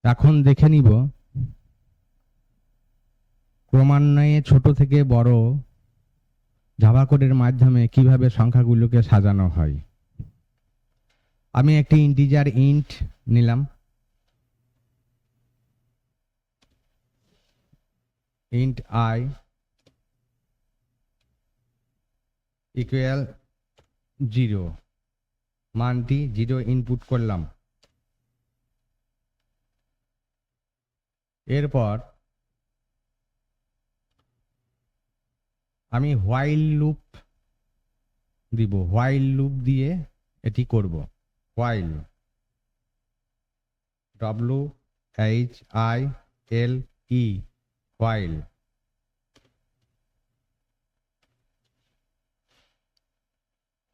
এখন দেখে নিব ক্রমান্বয়ে ছোট থেকে বড় জাভা কোডের মাধ্যমে কিভাবে সংখ্যাগুলোকে সাজানো হয়। আমি একটি ইন্টিজার ইন্ট নিলাম, ইন্ট আই ইকুয়াল 0, মানটি 0 ইনপুট করলাম। এরপর আমি হোয়াইল লুপ দিব, হোয়াইল লুপ দিয়ে এটি করব। While WHILE while.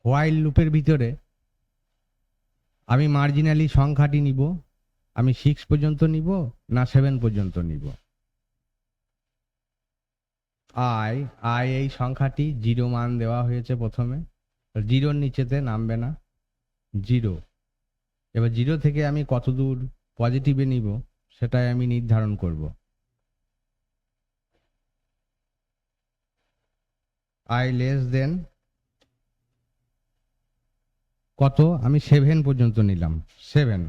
হোয়াইল লুপের ভিতরে আমি মার্জিনালি সংখ্যাটি নিব, আমি 6 পর্যন্ত নিব না 7 পর্যন্ত নিব। আই এই সংখ্যাটি 0 মান দেওয়া হয়েছে প্রথমে, 0-র নিচেতে নামবে না, 0। এবার 0 থেকে আমি কত দূর পজিটিভে নিব সেটাই আমি নির্ধারণ করব। আই লেস দেন কত, আমি 7 পর্যন্ত নিলাম, 7।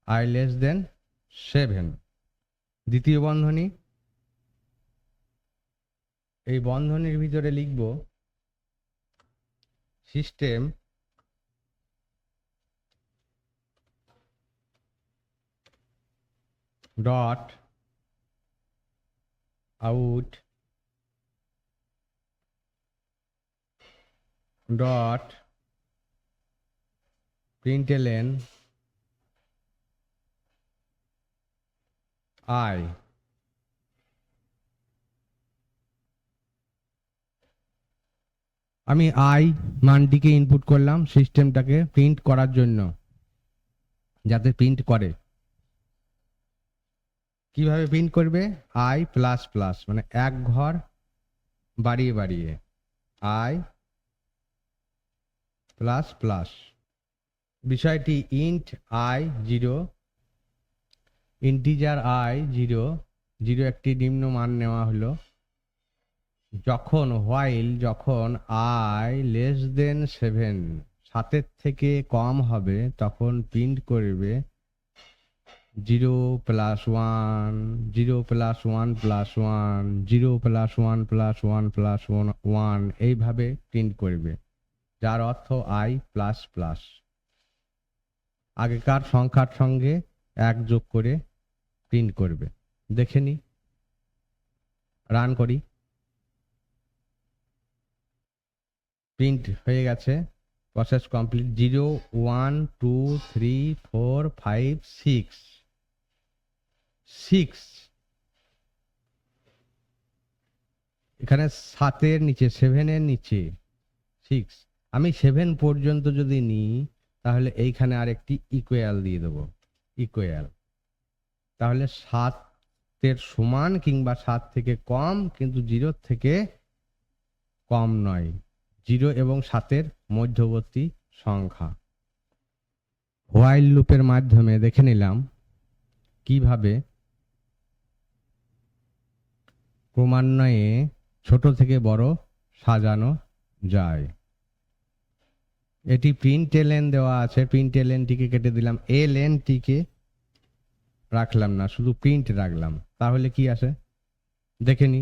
I less than 7। দ্বিতীয় বন্ধনী, এই বন্ধনীর ভিতরে লিখব system dot out dot প্রিন্টএলএন I. আমি আই মানটিকে ইনপুট করলাম সিস্টেমটাকে প্রিন্ট করার জন্য, যাতে প্রিন্ট করে। কিভাবে প্রিন্ট করবে? আই প্লাস প্লাস, মানে এক ঘর বাড়িয়ে বাড়িয়ে, আই প্লাস প্লাস। বিষয়টি ইন্ট আই 0, ইন্টিজার আই 0, 0 একটি নিম্ন মান নেওয়া হলো। যখন যখন আই লেস দেন 7, 7-এর থেকে কম হবে, তখন প্রিন্ট করবে 0 plus 1, 0 plus 1 plus 1, 0 plus 1 plus 1 plus 1, এইভাবে প্রিন্ট করবে, যার অর্থ আই প্লাস প্লাস। আগেকার সংখ্যার সঙ্গে 1 যোগ করে প্রিন্ট করবে। দেখে নি, রান করি। প্রিন্ট হয়ে গেছে, প্রসেস কমপ্লিট। 0 1 2 3 4 5 6 6, এখানে 7-এর নিচে, 7-এর নিচে 6। আমি 7 পর্যন্ত যদি নিই তাহলে এইখানে আরেকটি ইকুয়াল দিয়ে দেবো, ইকুয়াল। তাহলে 7-এর সমান কিংবা 7 থেকে কম, কিন্তু 0 থেকে কম নয়, 0 এবং 7-এর মধ্যবর্তী সংখ্যা। হোয়াইল লুপের মাধ্যমে দেখে নিলাম কিভাবে ক্রমান্বয়ে ছোট থেকে বড় সাজানো যায়। এটি প্রিন্টএলএন দেওয়া আছে, প্রিন্টএলএনটিকে কেটে দিলাম, এলএনটিকে রাখলাম না, শুধু প্রিন্ট রাখলাম। তাহলে কি আসে দেখে নি।